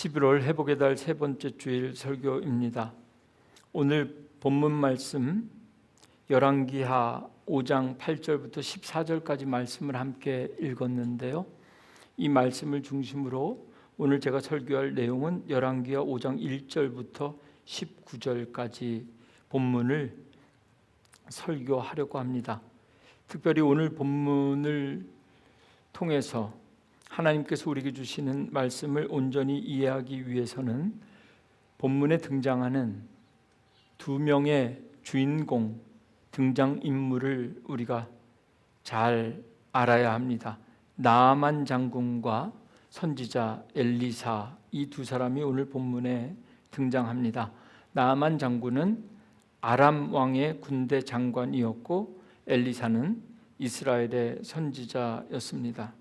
11월 회복의 달 세 번째 주일 설교입니다. 오늘 본문 말씀 열왕기하 5장 8절부터 14절까지 말씀을 함께 읽었는데요. 이 말씀을 중심으로 오늘 제가 설교할 내용은 열왕기하 5장 1절부터 19절까지 본문을 설교하려고 합니다. 특별히 오늘 본문을 통해서 하나님께서 우리에게 주시는 말씀을 온전히 이해하기 위해서는 본문에 등장하는 두 명의 주인공 등장인물을 우리가 잘 알아야 합니다. 나아만 장군과 선지자 엘리사, 이 두 사람이 오늘 본문에 등장합니다. 나아만 장군은 아람 왕의 군대 장관이었고 엘리사는 이스라엘의 선지자였습니다.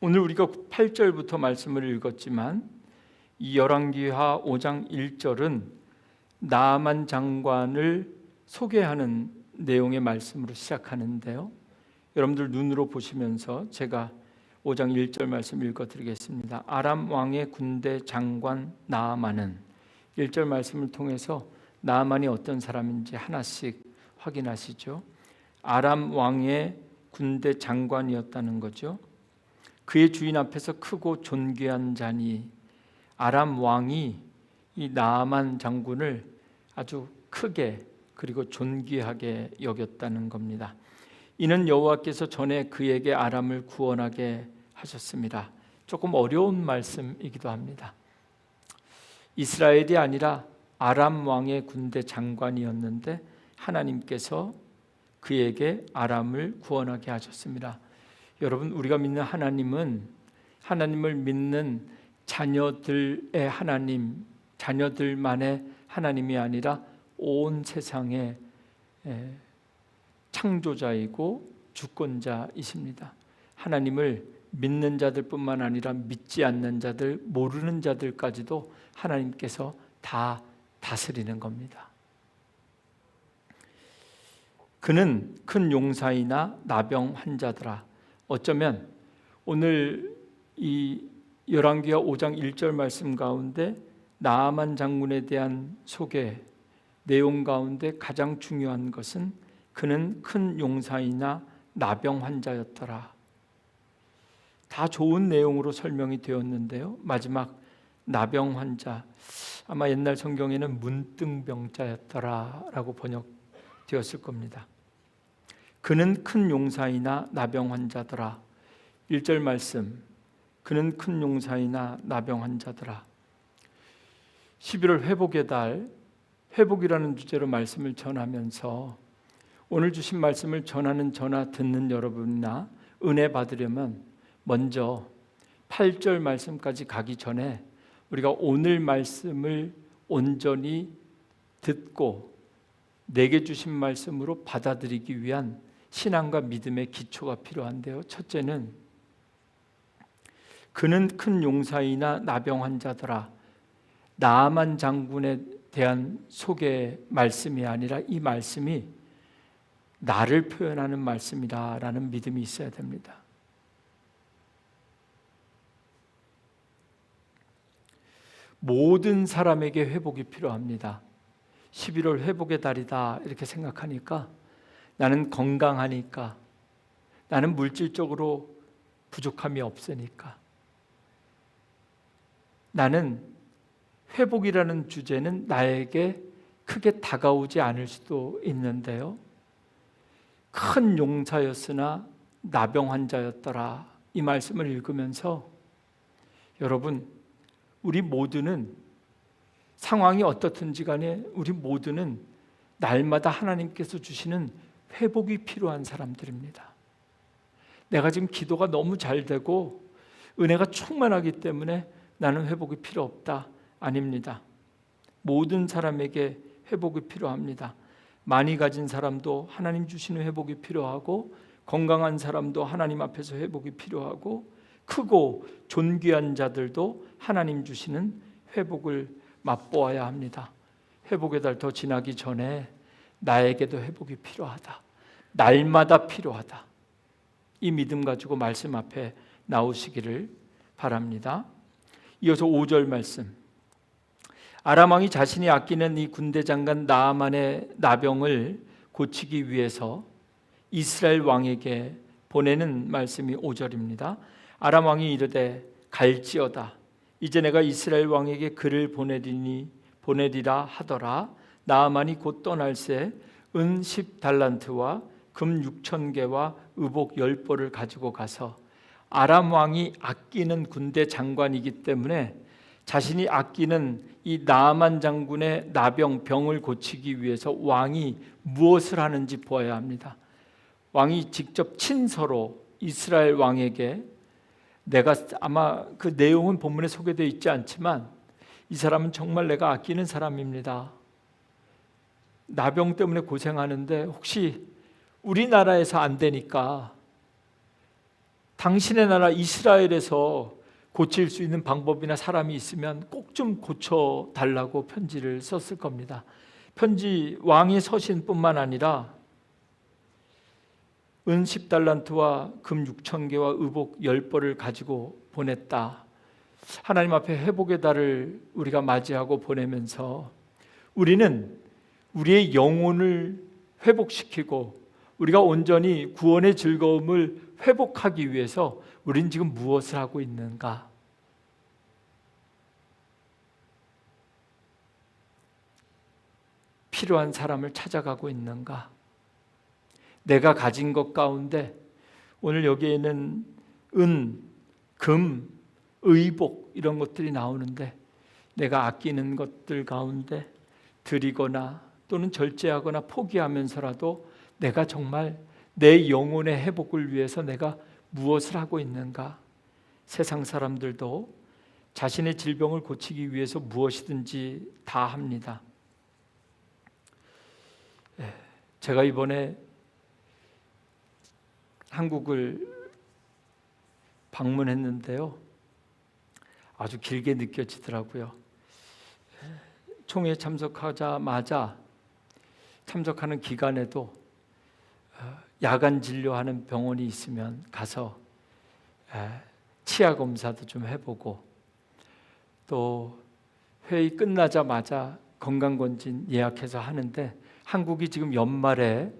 오늘 우리가 8절부터 말씀을 읽었지만 이 열왕기하 5장 1절은 나아만 장관을 소개하는 내용의 말씀으로 시작하는데요. 여러분들 눈으로 보시면서 제가 5장 1절 말씀 읽어드리겠습니다. 아람 왕의 군대 장관 나아만은 1절 말씀을 통해서 나아만이 어떤 사람인지 하나씩 확인하시죠. 아람 왕의 군대 장관이었다는 거죠. 그의 주인 앞에서 크고 존귀한 자니 아람 왕이 이 나아만 장군을 아주 크게 그리고 존귀하게 여겼다는 겁니다. 이는 여호와께서 전에 그에게 아람을 구원하게 하셨습니다. 조금 어려운 말씀이기도 합니다. 이스라엘이 아니라 아람 왕의 군대 장관이었는데 하나님께서 그에게 아람을 구원하게 하셨습니다. 여러분, 우리가 믿는 하나님은 하나님을 믿는 자녀들의 하나님, 자녀들만의 하나님이 아니라 온 세상의 창조자이고 주권자이십니다. 하나님을 믿는 자들뿐만 아니라 믿지 않는 자들, 모르는 자들까지도 하나님께서 다 다스리는 겁니다. 그는 큰 용사이나 나병 환자더라. 어쩌면 오늘 이 열왕기하 5장 1절 말씀 가운데 나아만 장군에 대한 소개 내용 가운데 가장 중요한 것은 그는 큰 용사이나 나병 환자였더라. 다 좋은 내용으로 설명이 되었는데요. 마지막 나병 환자, 아마 옛날 성경에는 문둥병자였더라라고 번역되었을 겁니다. 그는 큰 용사이나 나병 환자더라. 1절 말씀, 그는 큰 용사이나 나병 환자더라. 11월 회복의 달, 회복이라는 주제로 말씀을 전하면서 오늘 주신 말씀을 전하는 저나 듣는 여러분이나 은혜 받으려면 먼저 8절 말씀까지 가기 전에 우리가 오늘 말씀을 온전히 듣고 내게 주신 말씀으로 받아들이기 위한 신앙과 믿음의 기초가 필요한데요. 첫째는 그는 큰 용사이나 나병 환자더라. 나아만 장군에 대한 소개 말씀이 아니라 이 말씀이 나를 표현하는 말씀이다라는 믿음이 있어야 됩니다. 모든 사람에게 회복이 필요합니다. 11월 회복의 달이다 이렇게 생각하니까 나는 건강하니까, 나는 물질적으로 부족함이 없으니까, 나는 회복이라는 주제는 나에게 크게 다가오지 않을 수도 있는데요. 큰 용사였으나 나병 환자였더라. 이 말씀을 읽으면서 여러분, 우리 모두는 상황이 어떻든지 간에 우리 모두는 날마다 하나님께서 주시는 회복이 필요한 사람들입니다. 내가 지금 기도가 너무 잘 되고 은혜가 충만하기 때문에 나는 회복이 필요 없다. 아닙니다. 모든 사람에게 회복이 필요합니다. 많이 가진 사람도 하나님 주시는 회복이 필요하고, 건강한 사람도 하나님 앞에서 회복이 필요하고, 크고 존귀한 자들도 하나님 주시는 회복을 맛보아야 합니다. 회복의 달 더 지나기 전에 나에게도 회복이 필요하다. 날마다 필요하다. 이 믿음 가지고 말씀 앞에 나오시기를 바랍니다. 이어서 5절 말씀. 아람 왕이 자신이 아끼는 이 군대 장관 나아만의 나병을 고치기 위해서 이스라엘 왕에게 보내는 말씀이 5절입니다. 아람 왕이 이르되 갈지어다. 이제 내가 이스라엘 왕에게 글을 보내리라 하더라. 나아만이 곧 떠날새 은 10달란트와 금 6,000개와 의복 10벌을 가지고 가서, 아람 왕이 아끼는 군대 장관이기 때문에 자신이 아끼는 이 나아만 장군의 병을 고치기 위해서 왕이 무엇을 하는지 보아야 합니다. 왕이 직접 친서로 이스라엘 왕에게, 내가 아마 그 내용은 본문에 소개되어 있지 않지만 이 사람은 정말 내가 아끼는 사람입니다. 나병 때문에 고생하는데 혹시 우리나라에서 안 되니까 당신의 나라 이스라엘에서 고칠 수 있는 방법이나 사람이 있으면 꼭 좀 고쳐달라고 편지를 썼을 겁니다. 편지 왕의 서신뿐만 아니라 은 10달란트와 금 6,000개와 의복 10벌을 가지고 보냈다. 하나님 앞에 회복의 달을 우리가 맞이하고 보내면서 우리는 우리의 영혼을 회복시키고 우리가 온전히 구원의 즐거움을 회복하기 위해서 우리는 지금 무엇을 하고 있는가? 필요한 사람을 찾아가고 있는가? 내가 가진 것 가운데 오늘 여기에는 은, 금, 의복 이런 것들이 나오는데 내가 아끼는 것들 가운데 드리거나 또는 절제하거나 포기하면서라도 내가 정말 내 영혼의 회복을 위해서 내가 무엇을 하고 있는가? 세상 사람들도 자신의 질병을 고치기 위해서 무엇이든지 다 합니다. 제가 이번에 한국을 방문했는데요, 아주 길게 느껴지더라고요. 총회에 참석하자마자 참석하는 기간에도 야간 진료하는 병원이 있으면 가서 치아 검사도 좀 해보고, 또 회의 끝나자마자 건강검진 예약해서 하는데, 한국이 지금 연말에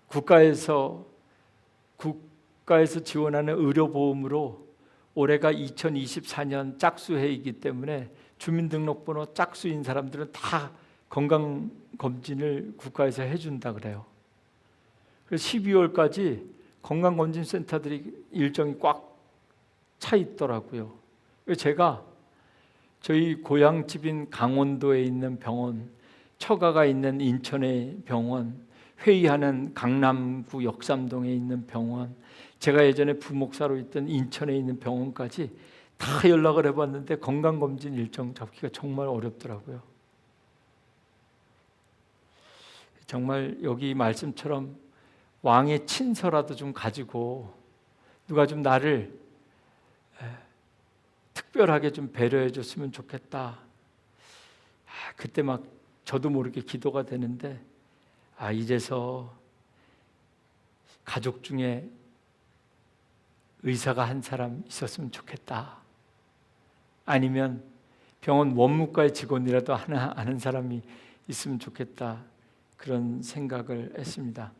국가에서 지원하는 의료보험으로 올해가 2024년 짝수해이기 때문에 주민등록번호 짝수인 사람들은 다 건강검진을 국가에서 해준다 그래요. 그래서 12월까지 건강검진센터들이 일정이 꽉 차 있더라고요. 제가 저희 고향집인 강원도에 있는 병원, 처가가 있는 인천의 병원, 회의하는 강남구 역삼동에 있는 병원, 제가 예전에 부목사로 있던 인천에 있는 병원까지 다 연락을 해봤는데 건강검진 일정 잡기가 정말 어렵더라고요. 정말 여기 말씀처럼 왕의 친서라도 좀 가지고 누가 좀 나를 특별하게 좀 배려해 줬으면 좋겠다. 그때 막 저도 모르게 기도가 되는데, 이제서 가족 중에 의사가 한 사람 있었으면 좋겠다. 아니면 병원 원무과의 직원이라도 하나 아는 사람이 있으면 좋겠다. 그런 생각을 했습니다.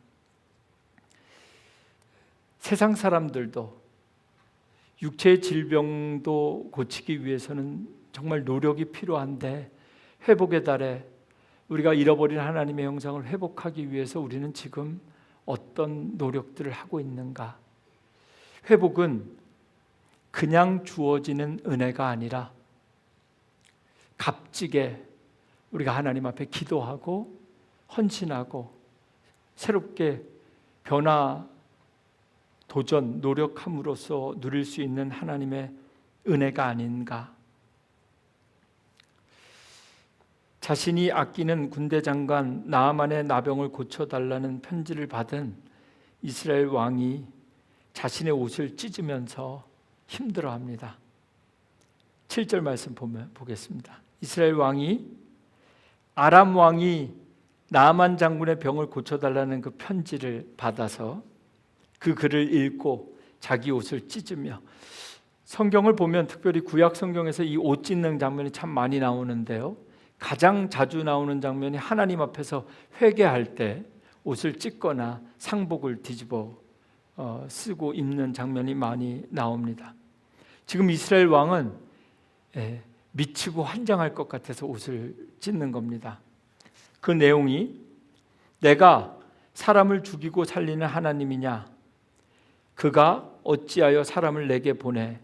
세상 사람들도 육체의 질병도 고치기 위해서는 정말 노력이 필요한데, 회복의 달에 우리가 잃어버린 하나님의 형상을 회복하기 위해서 우리는 지금 어떤 노력들을 하고 있는가? 회복은 그냥 주어지는 은혜가 아니라 값지게 우리가 하나님 앞에 기도하고 헌신하고 새롭게 변화, 도전, 노력함으로써 누릴 수 있는 하나님의 은혜가 아닌가? 자신이 아끼는 군대 장관 나아만의 나병을 고쳐달라는 편지를 받은 이스라엘 왕이 자신의 옷을 찢으면서 힘들어합니다. 7절 말씀 보겠습니다. 이스라엘 왕이, 아람 왕이 나아만 장군의 병을 고쳐달라는 그 편지를 받아서 그 글을 읽고 자기 옷을 찢으며, 성경을 보면 특별히 구약 성경에서 이 옷 찢는 장면이 참 많이 나오는데요. 가장 자주 나오는 장면이 하나님 앞에서 회개할 때 옷을 찢거나 상복을 뒤집어 쓰고 입는 장면이 많이 나옵니다. 지금 이스라엘 왕은 미치고 환장할 것 같아서 옷을 찢는 겁니다. 그 내용이 내가 사람을 죽이고 살리는 하나님이냐? 그가 어찌하여 사람을 내게 보내?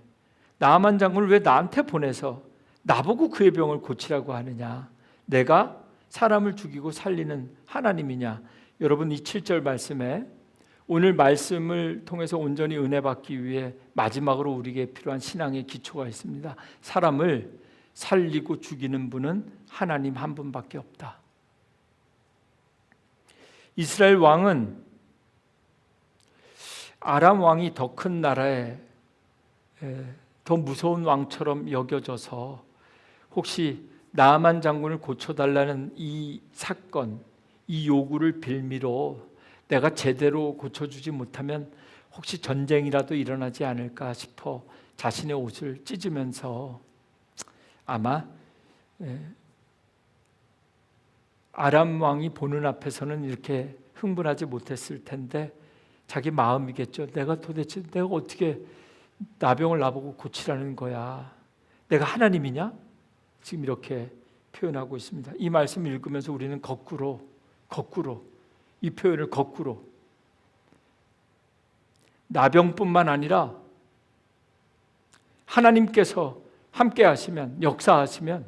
나만 장군을 왜 나한테 보내서 나보고 그의 병을 고치라고 하느냐? 내가 사람을 죽이고 살리는 하나님이냐? 여러분, 이 7절 말씀에 오늘 말씀을 통해서 온전히 은혜 받기 위해 마지막으로 우리에게 필요한 신앙의 기초가 있습니다. 사람을 살리고 죽이는 분은 하나님 한 분밖에 없다. 이스라엘 왕은 아람 왕이 더 큰 나라에 더 무서운 왕처럼 여겨져서 혹시 나아만 장군을 고쳐달라는 이 사건, 이 요구를 빌미로 내가 제대로 고쳐주지 못하면 혹시 전쟁이라도 일어나지 않을까 싶어 자신의 옷을 찢으면서 아마 아람 왕이 보는 앞에서는 이렇게 흥분하지 못했을 텐데 자기 마음이겠죠. 내가 도대체 내가 어떻게 나병을 나보고 고치라는 거야? 내가 하나님이냐? 지금 이렇게 표현하고 있습니다. 이 말씀을 읽으면서 우리는 거꾸로 이 표현을 거꾸로 나병뿐만 아니라 하나님께서 함께 하시면, 역사하시면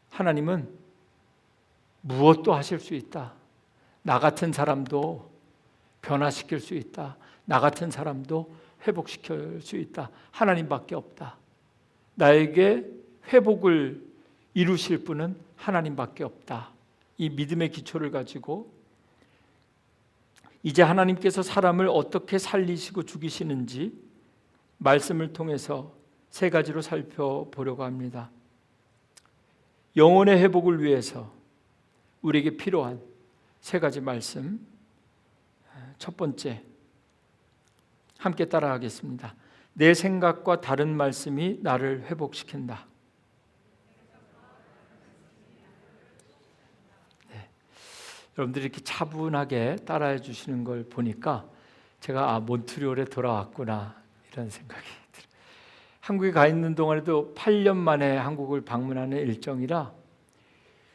하나님은 무엇도 하실 수 있다. 나 같은 사람도 변화시킬 수 있다. 나 같은 사람도 회복시킬 수 있다. 하나님밖에 없다. 나에게 회복을 이루실 분은 하나님밖에 없다. 이 믿음의 기초를 가지고 이제 하나님께서 사람을 어떻게 살리시고 죽이시는지 말씀을 통해서 세 가지로 살펴보려고 합니다. 영혼의 회복을 위해서 우리에게 필요한 세 가지 말씀. 첫 번째, 함께 따라하겠습니다. 내 생각과 다른 말씀이 나를 회복시킨다. 여러분들이 이렇게 차분하게 따라해 주시는 걸 보니까 제가 몬트리올에 돌아왔구나 이런 생각이 들어요. 한국에 가 있는 동안에도 8년 만에 한국을 방문하는 일정이라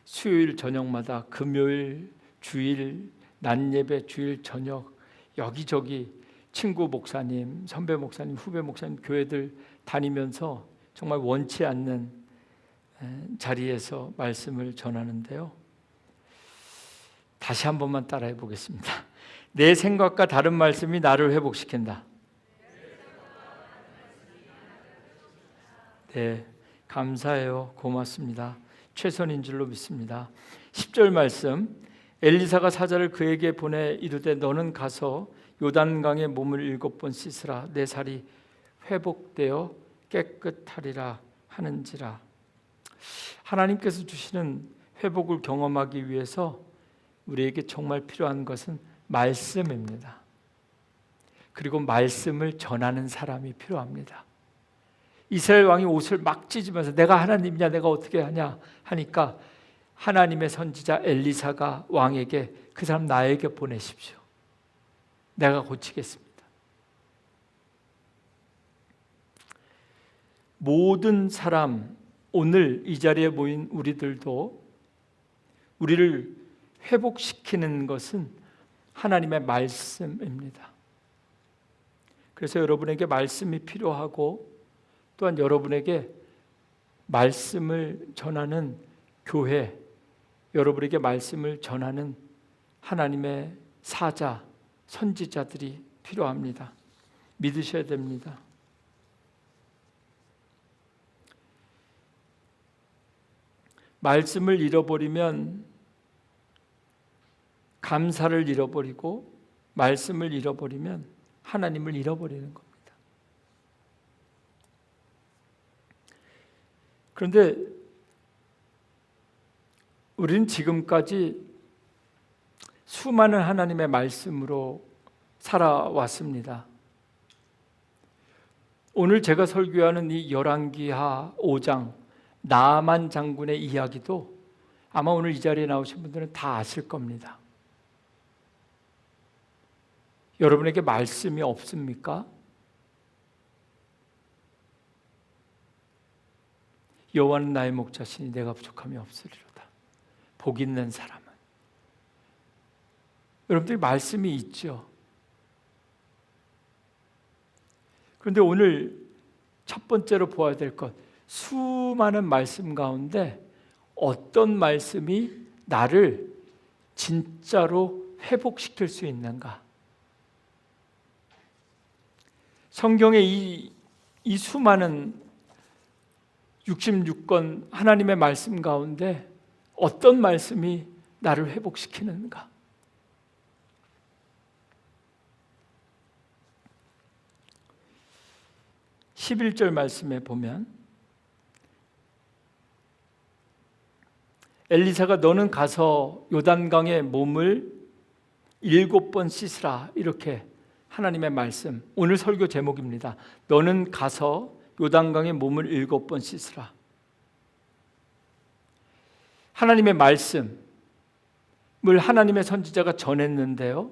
수요일 저녁마다 금요일, 주일, 낮 예배, 주일 저녁 여기저기 친구 목사님, 선배 목사님, 후배 목사님 교회들 다니면서 정말 원치 않는 자리에서 말씀을 전하는데요. 다시 한 번만 따라해 보겠습니다. 내 생각과 다른 말씀이 나를 회복시킨다. 네, 감사해요. 고맙습니다. 최선인 줄로 믿습니다. 10절 말씀, 엘리사가 사자를 그에게 보내 이르되 너는 가서 요단강에 몸을 7번 씻으라. 내 살이 회복되어 깨끗하리라 하는지라. 하나님께서 주시는 회복을 경험하기 위해서 우리에게 정말 필요한 것은 말씀입니다. 그리고 말씀을 전하는 사람이 필요합니다. 이스라엘 왕이 옷을 막 찢으면서 내가 하나님이냐 내가 어떻게 하냐 하니까 하나님의 선지자 엘리사가 왕에게 그 사람 나에게 보내십시오. 내가 고치겠습니다. 모든 사람, 오늘 이 자리에 모인 우리들도 우리를 회복시키는 것은 하나님의 말씀입니다. 그래서 여러분에게 말씀이 필요하고 또한 여러분에게 말씀을 전하는 교회, 여러분에게 말씀을 전하는 하나님의 사자, 선지자들이 필요합니다. 믿으셔야 됩니다. 말씀을 잃어버리면 감사를 잃어버리고 말씀을 잃어버리면 하나님을 잃어버리는 겁니다. 그런데 우리는 지금까지 수많은 하나님의 말씀으로 살아왔습니다. 오늘 제가 설교하는 이 열왕기하 5장 나만 장군의 이야기도 아마 오늘 이 자리에 나오신 분들은 다 아실 겁니다. 여러분에게 말씀이 없습니까? 여호와는 나의 목자시니 내가 부족함이 없으리로다. 복 있는 사람은. 여러분들이 말씀이 있죠. 그런데 오늘 첫 번째로 보아야 될 것, 수많은 말씀 가운데 어떤 말씀이 나를 진짜로 회복시킬 수 있는가? 성경의 이 수많은 66권 하나님의 말씀 가운데 어떤 말씀이 나를 회복시키는가? 11절 말씀에 보면 엘리사가 너는 가서 요단강에 몸을 7번 씻으라, 이렇게 하나님의 말씀, 오늘 설교 제목입니다. 너는 가서 요단강에 몸을 7번 씻으라. 하나님의 말씀을 하나님의 선지자가 전했는데요,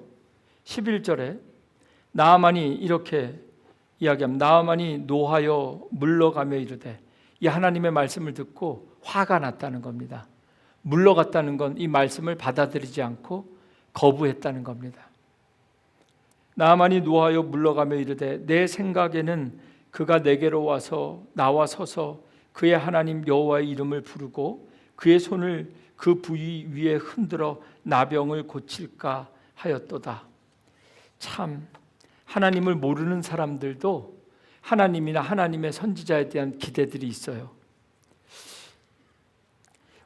11절에 나아만이 이렇게 이야기합니다. 나아만이 노하여 물러가며 이르되, 이 하나님의 말씀을 듣고 화가 났다는 겁니다. 물러갔다는 건 이 말씀을 받아들이지 않고 거부했다는 겁니다. 나아만이 노하여 물러가며 이르되, 내 생각에는 그가 내게로 와서 나와 서서 그의 하나님 여호와의 이름을 부르고 그의 손을 그 부위 위에 흔들어 나병을 고칠까 하였도다. 참, 하나님을 모르는 사람들도 하나님이나 하나님의 선지자에 대한 기대들이 있어요.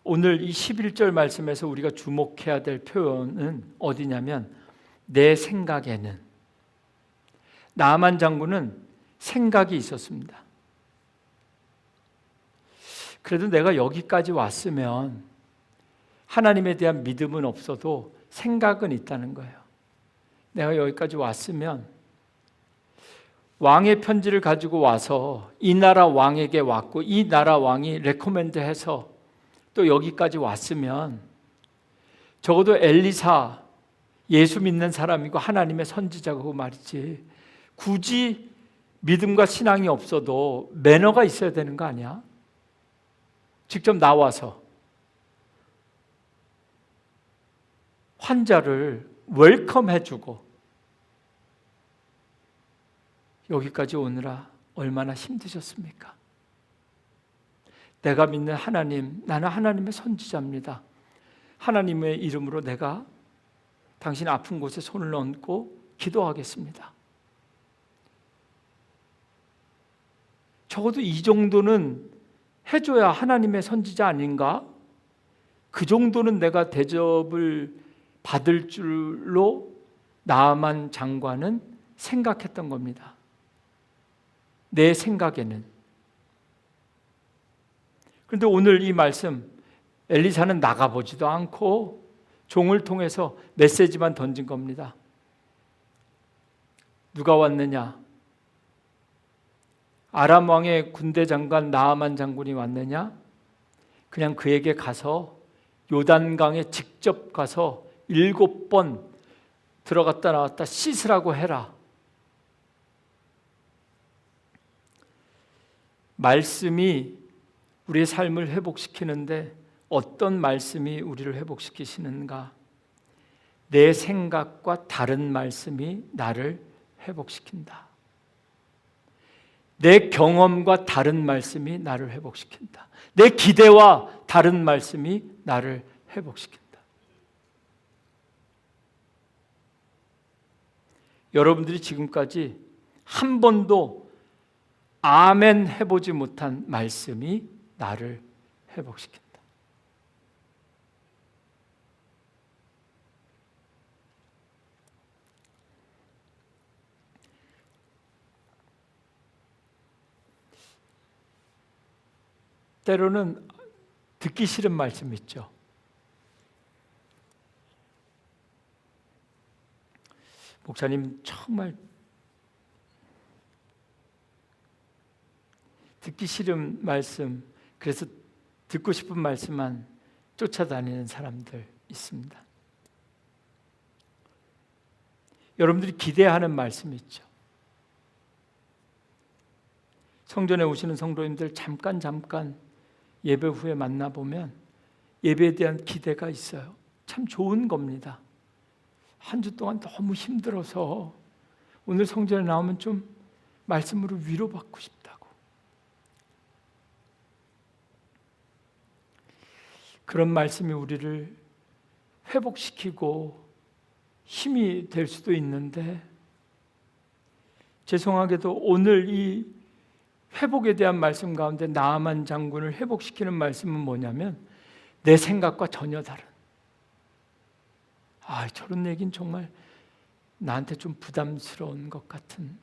오늘 이 11절 말씀에서 우리가 주목해야 될 표현은 어디냐면, 내 생각에는. 나아만 장군은 생각이 있었습니다. 그래도 내가 여기까지 왔으면 하나님에 대한 믿음은 없어도 생각은 있다는 거예요. 내가 여기까지 왔으면 왕의 편지를 가지고 와서 이 나라 왕에게 왔고 이 나라 왕이 레코멘드해서 또 여기까지 왔으면 적어도 엘리사, 예수 믿는 사람이고 하나님의 선지자고 말이지, 굳이 믿음과 신앙이 없어도 매너가 있어야 되는 거 아니야? 직접 나와서 환자를 웰컴해주고 여기까지 오느라 얼마나 힘드셨습니까? 내가 믿는 하나님, 나는 하나님의 선지자입니다. 하나님의 이름으로 내가 당신 아픈 곳에 손을 얹고 기도하겠습니다. 적어도 이 정도는 해줘야 하나님의 선지자 아닌가? 그 정도는 내가 대접을 받을 줄로 나아만 장관은 생각했던 겁니다. 내 생각에는. 그런데 오늘 이 말씀, 엘리사는 나가보지도 않고 종을 통해서 메시지만 던진 겁니다. 누가 왔느냐? 아람 왕의 군대 장관 나아만 장군이 왔느냐? 그냥 그에게 가서 요단강에 직접 가서 7번 들어갔다 나왔다 씻으라고 해라. 말씀이 우리의 삶을 회복시키는데 어떤 말씀이 우리를 회복시키시는가? 내 생각과 다른 말씀이 나를 회복시킨다. 내 경험과 다른 말씀이 나를 회복시킨다. 내 기대와 다른 말씀이 나를 회복시킨다. 여러분들이 지금까지 한 번도 아멘 해보지 못한 말씀이 나를 회복시킨다. 때로는 듣기 싫은 말씀 있죠. 목사님 정말 듣기 싫은 말씀, 그래서 듣고 싶은 말씀만 쫓아다니는 사람들 있습니다. 여러분들이 기대하는 말씀 있죠. 성전에 오시는 성도님들 잠깐 예배 후에 만나보면 예배에 대한 기대가 있어요. 참 좋은 겁니다. 한 주 동안 너무 힘들어서 오늘 성전에 나오면 좀 말씀으로 위로받고 싶다고. 그런 말씀이 우리를 회복시키고 힘이 될 수도 있는데, 죄송하게도 오늘 이 회복에 대한 말씀 가운데 나아만 장군을 회복시키는 말씀은 뭐냐면 내 생각과 전혀 다른, 저런 얘기는 정말 나한테 좀 부담스러운 것 같은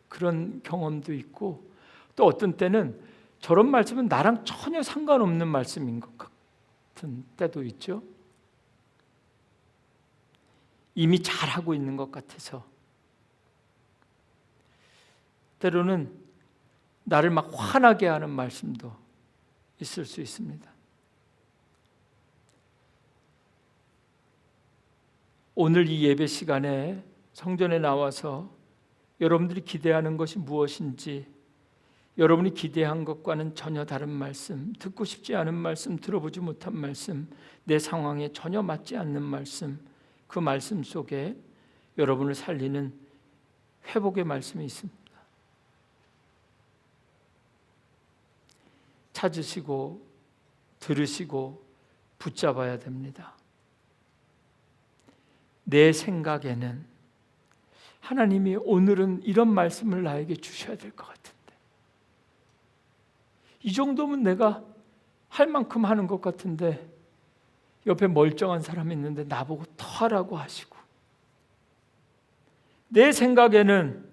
그런 경험도 있고, 또 어떤 때는 저런 말씀은 나랑 전혀 상관없는 말씀인 것 같은 때도 있죠. 이미 잘하고 있는 것 같아서. 때로는 나를 막 화나게 하는 말씀도 있을 수 있습니다. 오늘 이 예배 시간에 성전에 나와서 여러분들이 기대하는 것이 무엇인지, 여러분이 기대한 것과는 전혀 다른 말씀, 듣고 싶지 않은 말씀, 들어보지 못한 말씀, 내 상황에 전혀 맞지 않는 말씀, 그 말씀 속에 여러분을 살리는 회복의 말씀이 있습니다. 찾으시고 들으시고 붙잡아야 됩니다. 내 생각에는 하나님이 오늘은 이런 말씀을 나에게 주셔야 될 것 같은데, 이 정도면 내가 할 만큼 하는 것 같은데 옆에 멀쩡한 사람이 있는데 나보고 더 하라고 하시고, 내 생각에는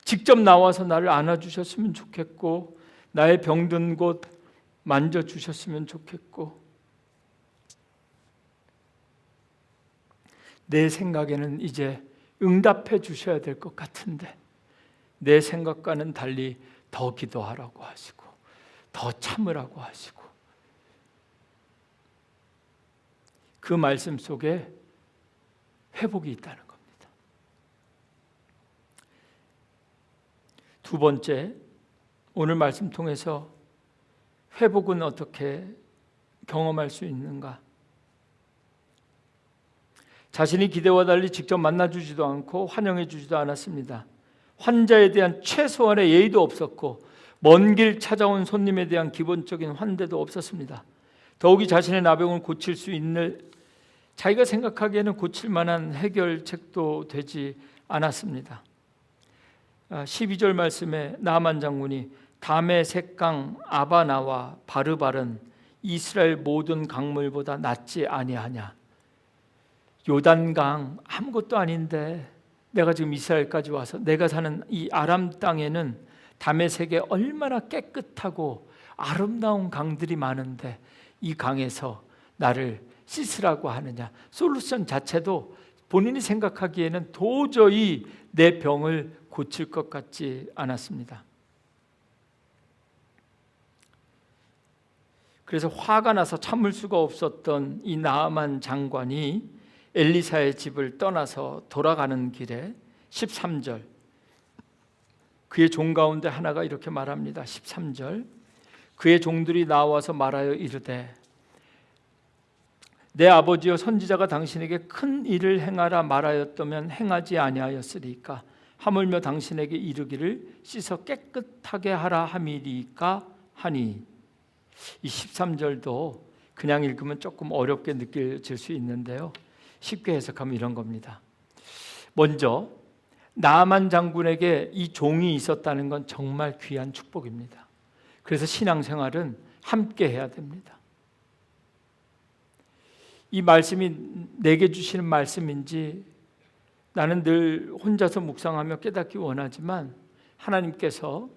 직접 나와서 나를 안아주셨으면 좋겠고, 나의 병든 곳 만져주셨으면 좋겠고, 내 생각에는 이제 응답해 주셔야 될 것 같은데 내 생각과는 달리 더 기도하라고 하시고 더 참으라고 하시고, 그 말씀 속에 회복이 있다는 겁니다. 두 번째, 오늘 말씀 통해서 회복은 어떻게 경험할 수 있는가? 자신이 기대와 달리 직접 만나주지도 않고 환영해주지도 않았습니다. 환자에 대한 최소한의 예의도 없었고 먼 길 찾아온 손님에 대한 기본적인 환대도 없었습니다. 더욱이 자신의 나병을 고칠 수 있는, 자기가 생각하기에는 고칠 만한 해결책도 되지 않았습니다. 12절 말씀에 나아만 장군이 다메섹강 아바나와 바르바른 이스라엘 모든 강물보다 낫지 아니하냐. 요단강 아무것도 아닌데 내가 지금 이스라엘까지 와서, 내가 사는 이 아람 땅에는 다메섹에 얼마나 깨끗하고 아름다운 강들이 많은데 이 강에서 나를 씻으라고 하느냐. 솔루션 자체도 본인이 생각하기에는 도저히 내 병을 고칠 것 같지 않았습니다. 그래서 화가 나서 참을 수가 없었던 이 나아만 장관이 엘리사의 집을 떠나서 돌아가는 길에 13절, 그의 종 가운데 하나가 이렇게 말합니다. 13절, 그의 종들이 나와서 말하여 이르되 내 아버지여 선지자가 당신에게 큰 일을 행하라 말하였다면 행하지 아니하였으리까? 하물며 당신에게 이르기를 씻어 깨끗하게 하라 함이리까 하니. 이 13절도 그냥 읽으면 조금 어렵게 느껴질 수 있는데요, 쉽게 해석하면 이런 겁니다. 먼저 나아만 장군에게 이 종이 있었다는 건 정말 귀한 축복입니다. 그래서 신앙생활은 함께 해야 됩니다. 이 말씀이 내게 주시는 말씀인지 나는 늘 혼자서 묵상하며 깨닫기 원하지만, 하나님께서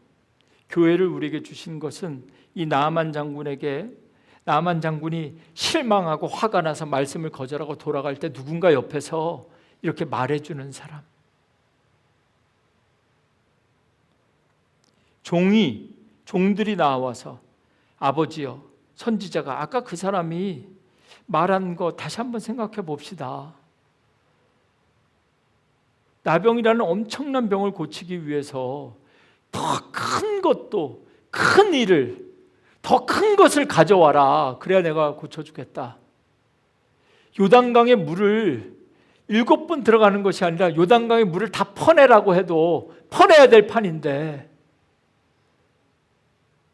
교회를 우리에게 주신 것은 이 나아만 장군에게, 나아만 장군이 실망하고 화가 나서 말씀을 거절하고 돌아갈 때 누군가 옆에서 이렇게 말해주는 사람, 종이 종들이 나와서 아버지여, 선지자가 아까 그 사람이 말한 거 다시 한번 생각해 봅시다. 나병이라는 엄청난 병을 고치기 위해서 더 큰 것도, 큰 일을, 더 큰 것을 가져와라. 그래야 내가 고쳐주겠다. 요단강의 물을 7번 들어가는 것이 아니라 요단강의 물을 다 퍼내라고 해도 퍼내야 될 판인데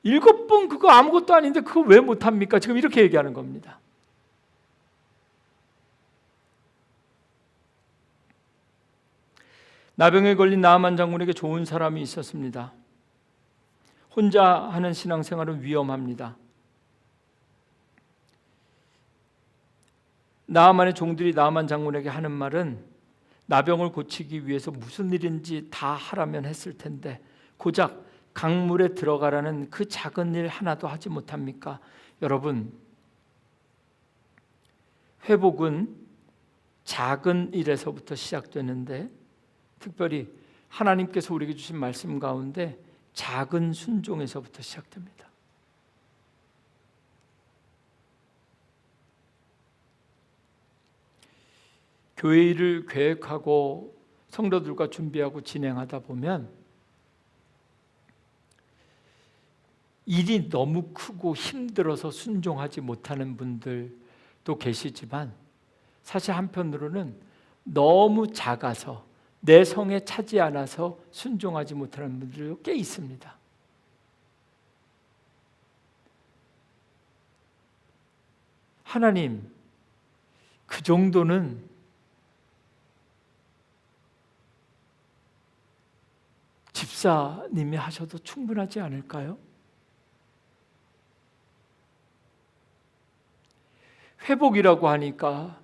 7번 그거 아무것도 아닌데 그거 왜 못합니까? 지금 이렇게 얘기하는 겁니다. 나병에 걸린 나아만 장군에게 좋은 사람이 있었습니다. 혼자 하는 신앙생활은 위험합니다. 나아만의 종들이 나아만 장군에게 하는 말은 나병을 고치기 위해서 무슨 일인지 다 하라면 했을 텐데 고작 강물에 들어가라는 그 작은 일 하나도 하지 못합니까? 여러분, 회복은 작은 일에서부터 시작되는데 특별히 하나님께서 우리에게 주신 말씀 가운데 작은 순종에서부터 시작됩니다. 교회 일을 계획하고 성도들과 준비하고 진행하다 보면 일이 너무 크고 힘들어서 순종하지 못하는 분들도 계시지만 사실 한편으로는 너무 작아서 내 성에 차지 않아서 순종하지 못하는 분들도 꽤 있습니다. 하나님, 그 정도는 집사님이 하셔도 충분하지 않을까요? 회복이라고 하니까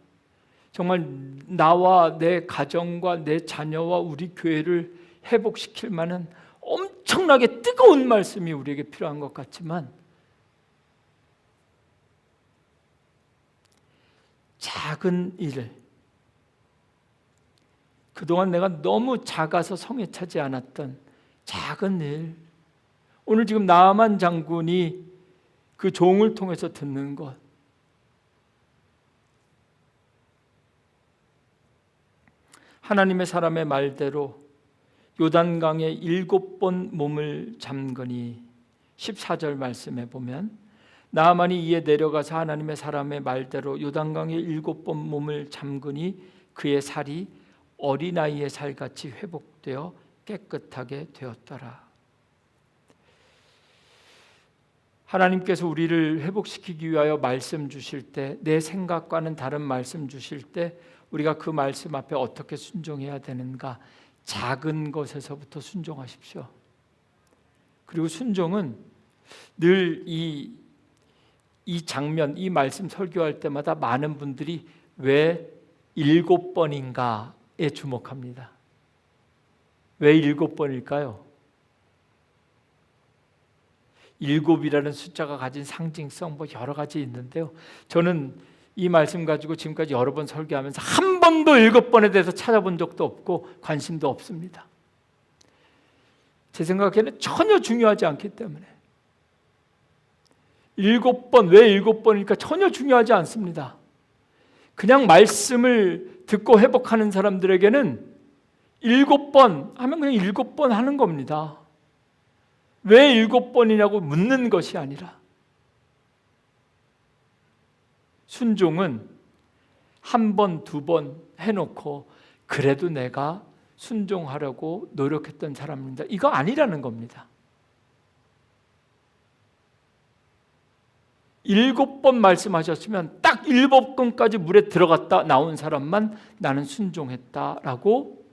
정말 나와 내 가정과 내 자녀와 우리 교회를 회복시킬 만한 엄청나게 뜨거운 말씀이 우리에게 필요한 것 같지만 작은 일, 그동안 내가 너무 작아서 성에 차지 않았던 작은 일, 오늘 지금 나아만 장군이 그 종을 통해서 듣는 것, 하나님의 사람의 말대로 요단강에 7번 몸을 잠그니 14절 말씀에 보면 나아만이 이에 내려가서 하나님의 사람의 말대로 요단강에 7번 몸을 잠그니 그의 살이 어린아이의 살같이 회복되어 깨끗하게 되었더라. 하나님께서 우리를 회복시키기 위하여 말씀 주실 때, 내 생각과는 다른 말씀 주실 때 우리가 그 말씀 앞에 어떻게 순종해야 되는가? 작은 것에서부터 순종하십시오. 그리고 순종은 늘 이 장면, 이 말씀 설교할 때마다 많은 분들이 왜 7번인가에 주목합니다. 왜 7번일까요? 7이라는 숫자가 가진 상징성 여러 가지 있는데요. 저는 이 말씀 가지고 지금까지 여러 번 설교하면서 한 번도 7번에 대해서 찾아본 적도 없고 관심도 없습니다. 제 생각에는 전혀 중요하지 않기 때문에 7번, 왜 7번일까 전혀 중요하지 않습니다. 그냥 말씀을 듣고 회복하는 사람들에게는 7번 하면 그냥 7번 하는 겁니다. 왜 7번이냐고 묻는 것이 아니라 순종은 한 번, 2번 해놓고 그래도 내가 순종하려고 노력했던 사람입니다. 이거 아니라는 겁니다. 7번 말씀하셨으면 딱 7번까지 물에 들어갔다 나온 사람만 나는 순종했다라고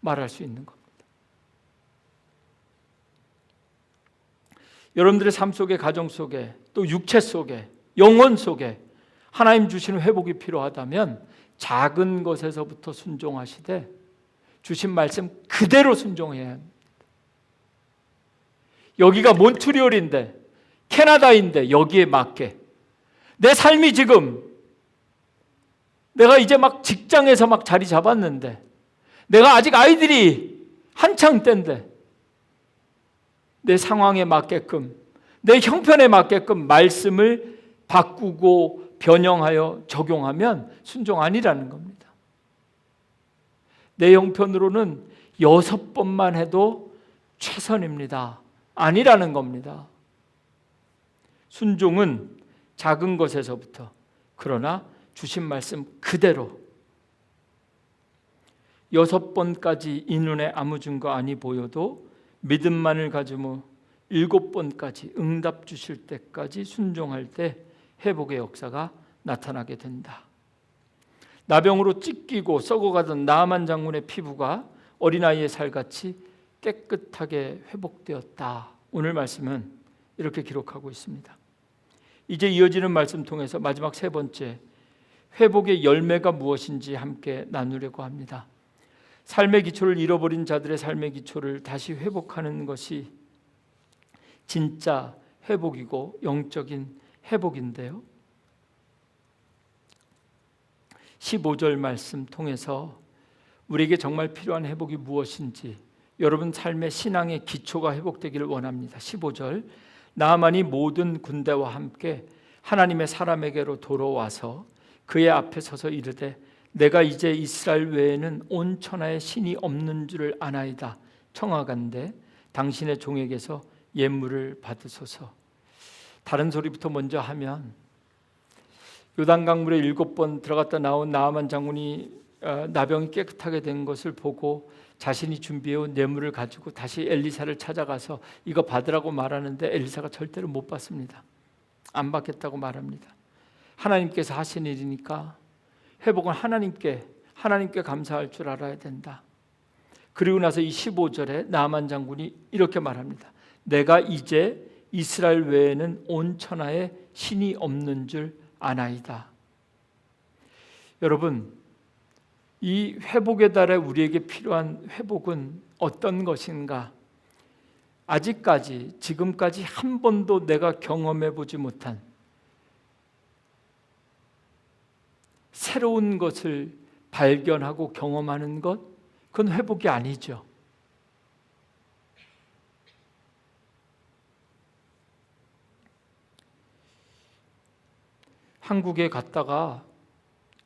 말할 수 있는 겁니다. 여러분들의 삶 속에, 가정 속에, 또 육체 속에, 영혼 속에 하나님 주시는 회복이 필요하다면 작은 것에서부터 순종하시되 주신 말씀 그대로 순종해야 합니다. 여기가 몬트리올인데, 캐나다인데 여기에 맞게 내 삶이 지금 내가 이제 막 직장에서 막 자리 잡았는데 내가 아직 아이들이 한창 때인데 내 상황에 맞게끔, 내 형편에 맞게끔 말씀을 바꾸고 변형하여 적용하면 순종 아니라는 겁니다. 내 형편으로는 6번만 해도 최선입니다. 아니라는 겁니다. 순종은 작은 것에서부터, 그러나 주신 말씀 그대로 6번까지 이 눈에 아무 증거 아니 보여도 믿음만을 가지고 7번까지 응답 주실 때까지 순종할 때 회복의 역사가 나타나게 된다. 나병으로 찢기고 썩어가던 나아만 장군의 피부가 어린아이의 살같이 깨끗하게 회복되었다. 오늘 말씀은 이렇게 기록하고 있습니다. 이제 이어지는 말씀 통해서 마지막 3번째, 회복의 열매가 무엇인지 함께 나누려고 합니다. 삶의 기초를 잃어버린 자들의 삶의 기초를 다시 회복하는 것이 진짜 회복이고 영적인 회복인데요. 15절 말씀 통해서 우리에게 정말 필요한 회복이 무엇인지, 여러분 삶의 신앙의 기초가 회복되기를 원합니다. 15절, 나아만이 모든 군대와 함께 하나님의 사람에게로 돌아와서 그의 앞에 서서 이르되 내가 이제 이스라엘 외에는 온 천하에 신이 없는 줄을 아나이다. 청하간대 당신의 종에게서 예물을 받으소서. 다른 소리부터 먼저 하면 요단강물에 7번 들어갔다 나온 나아만 장군이 나병이 깨끗하게 된 것을 보고 자신이 준비해온 뇌물을 가지고 다시 엘리사를 찾아가서 이거 받으라고 말하는데 엘리사가 절대로 못 받습니다. 안 받겠다고 말합니다. 하나님께서 하신 일이니까 회복은 하나님께 감사할 줄 알아야 된다. 그리고 나서 이 15절에 나아만 장군이 이렇게 말합니다. 내가 이제 이스라엘 외에는 온 천하에 신이 없는 줄 아나이다. 여러분, 이 회복의 달에 우리에게 필요한 회복은 어떤 것인가? 아직까지 지금까지 한 번도 내가 경험해 보지 못한 새로운 것을 발견하고 경험하는 것, 그건 회복이 아니죠. 한국에 갔다가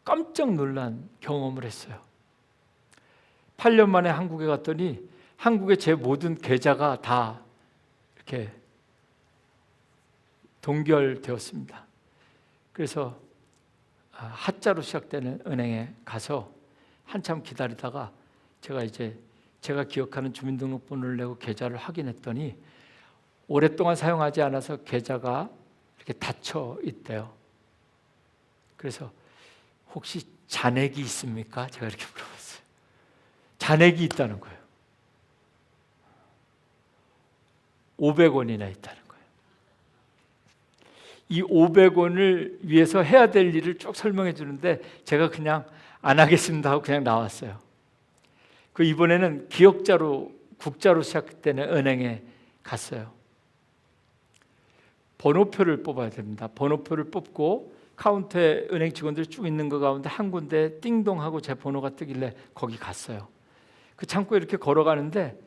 깜짝 놀란 경험을 했어요. 8년 만에 한국에 갔더니 한국의 제 모든 계좌가 다 이렇게 동결되었습니다. 그래서 하자로 시작되는 은행에 가서 한참 기다리다가 제가 기억하는 주민등록번호를 내고 계좌를 확인했더니 오랫동안 사용하지 않아서 계좌가 이렇게 닫혀 있대요. 그래서 혹시 잔액이 있습니까? 제가 이렇게 물어봤어요. 잔액이 있다는 거예요. 500원이나 있다는 거예요. 이 500원을 위해서 해야 될 일을 쭉 설명해 주는데 제가 그냥 안 하겠습니다 하고 그냥 나왔어요. 그 이번에는 기억자로 국자로 시작되는 은행에 갔어요. 번호표를 뽑아야 됩니다. 번호표를 뽑고 카운터에 은행 직원들이 쭉 있는 거 가운데 한 군데 띵동하고 제 번호가 뜨길래 거기 갔어요. 그 창고에 이렇게 걸어가는데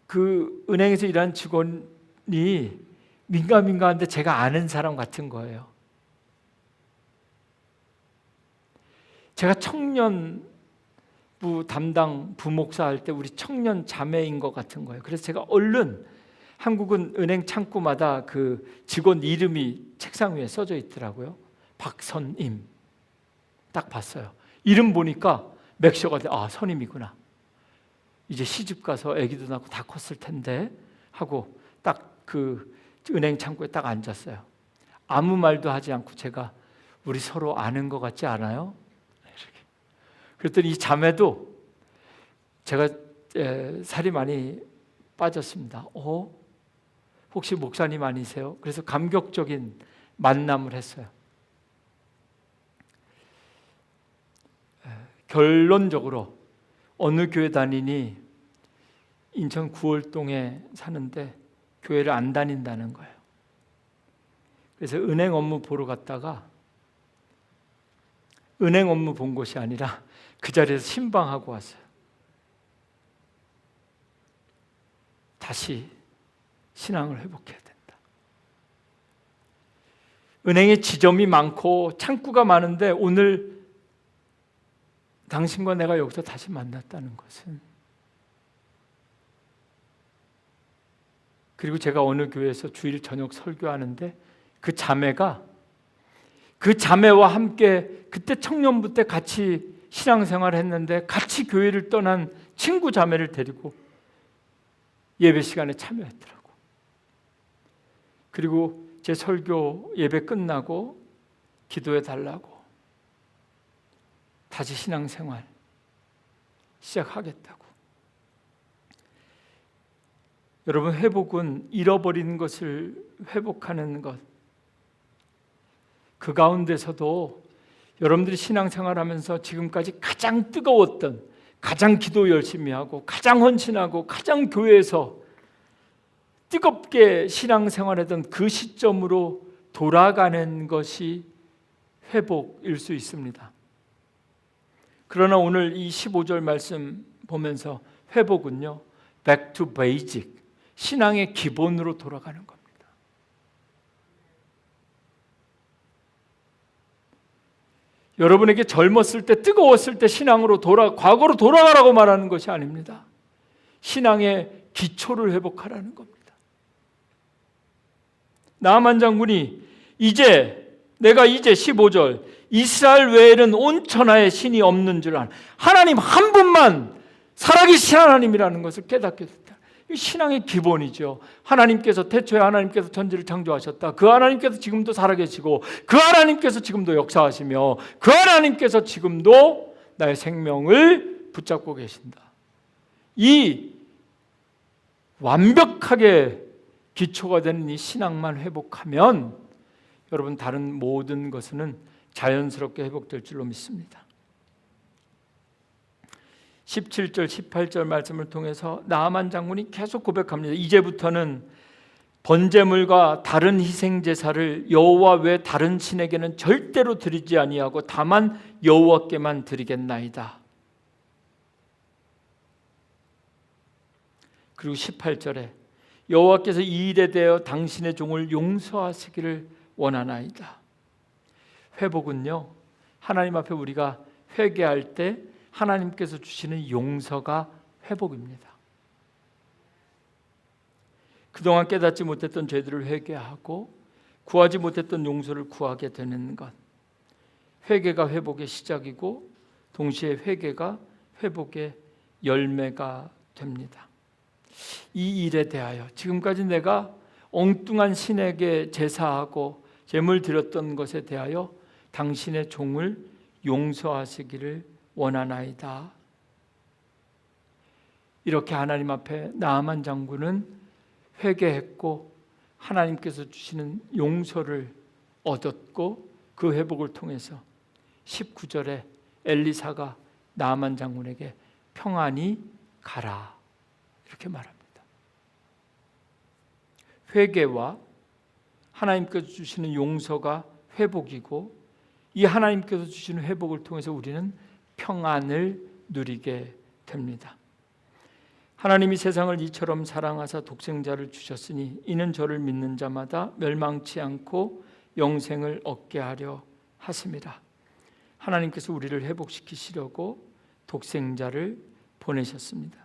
그 은행에서 일하는 직원이 민감한데 제가 아는 사람 같은 거예요. 제가 청년부 담당 부목사 할 때 우리 청년 자매인 것 같은 거예요. 그래서 제가 얼른 한국은 은행 창구마다 그 직원 이름이 책상 위에 써져 있더라고요. 박선임. 딱 봤어요. 이름 보니까 맥셔가 돼. 아, 선임이구나. 이제 시집 가서 아기도 낳고 다 컸을 텐데 하고 딱 그 은행 창구에 딱 앉았어요. 아무 말도 하지 않고 제가 우리 서로 아는 것 같지 않아요? 이렇게. 그랬더니 이 자매도 제가 살이 많이 빠졌습니다. 혹시 목사님 아니세요? 그래서 감격적인 만남을 했어요. 결론적으로 어느 교회 다니니 인천 구월동에 사는데 교회를 안 다닌다는 거예요. 그래서 은행 업무 보러 갔다가 은행 업무 본 곳이 아니라 그 자리에서 신방하고 왔어요. 다시 신앙을 회복해야 된다. 은행에 지점이 많고 창구가 많은데 오늘 당신과 내가 여기서 다시 만났다는 것은, 그리고 제가 어느 교회에서 주일 저녁 설교하는데 그 자매와 함께 그때 청년부 때 같이 신앙생활을 했는데 같이 교회를 떠난 친구 자매를 데리고 예배 시간에 참여했더라고. 그리고 제 설교 예배 끝나고 기도해 달라고 다시 신앙생활 시작하겠다고. 여러분, 회복은 잃어버린 것을 회복하는 것. 그 가운데서도 여러분들이 신앙생활하면서 지금까지 가장 뜨거웠던, 가장 기도 열심히 하고 가장 헌신하고 가장 교회에서 뜨겁게 신앙생활하던 그 시점으로 돌아가는 것이 회복일 수 있습니다. 그러나 오늘 이 15절 말씀 보면서 회복은요, back to basic, 신앙의 기본으로 돌아가는 겁니다. 여러분에게 젊었을 때, 뜨거웠을 때 신앙으로 과거로 돌아가라고 말하는 것이 아닙니다. 신앙의 기초를 회복하라는 겁니다. 나아만 장군이 내가 이제 15절, 이스라엘 외에는 온 천하에 신이 없는 줄 아는 하나님 한 분만 살아계신 하나님이라는 것을 깨닫게 됐다. 이 신앙의 기본이죠. 하나님께서, 태초에 하나님께서 천지를 창조하셨다. 그 하나님께서 지금도 살아계시고 그 하나님께서 지금도 역사하시며 그 하나님께서 지금도 나의 생명을 붙잡고 계신다. 이 완벽하게 기초가 되는 이 신앙만 회복하면 여러분, 다른 모든 것은 자연스럽게 회복될 줄로 믿습니다. 17절, 18절 말씀을 통해서 나아만 장군이 계속 고백합니다. 이제부터는 번제물과 다른 희생 제사를 여호와 외 다른 신에게는 절대로 드리지 아니하고 다만 여호와께만 드리겠나이다. 그리고 18절에 여호와께서 이 일에 대하여 당신의 종을 용서하시기를 원하나이다. 회복은요, 하나님 앞에 우리가 회개할 때 하나님께서 주시는 용서가 회복입니다. 그동안 깨닫지 못했던 죄들을 회개하고 구하지 못했던 용서를 구하게 되는 것, 회개가 회복의 시작이고 동시에 회개가 회복의 열매가 됩니다. 이 일에 대하여 지금까지 내가 엉뚱한 신에게 제사하고 제물 드렸던 것에 대하여 당신의 종을 용서하시기를 원하나이다. 이렇게 하나님 앞에 나아만 장군은 회개했고 하나님께서 주시는 용서를 얻었고 그 회복을 통해서 19절에 엘리사가 나아만 장군에게 평안히 가라 이렇게 말합니다. 회개와 하나님께서 주시는 용서가 회복이고 이 하나님께서 주시는 회복을 통해서 우리는 평안을 누리게 됩니다. 하나님이 세상을 이처럼 사랑하사 독생자를 주셨으니 이는 저를 믿는 자마다 멸망치 않고 영생을 얻게 하려 하심이라. 하나님께서 우리를 회복시키시려고 독생자를 보내셨습니다.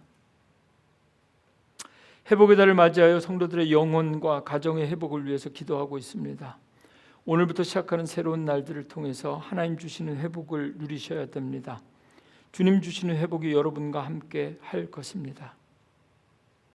회복의 달을 맞이하여 성도들의 영혼과 가정의 회복을 위해서 기도하고 있습니다. 오늘부터 시작하는 새로운 날들을 통해서 하나님 주시는 회복을 누리셔야 됩니다. 주님 주시는 회복이 여러분과 함께 할 것입니다.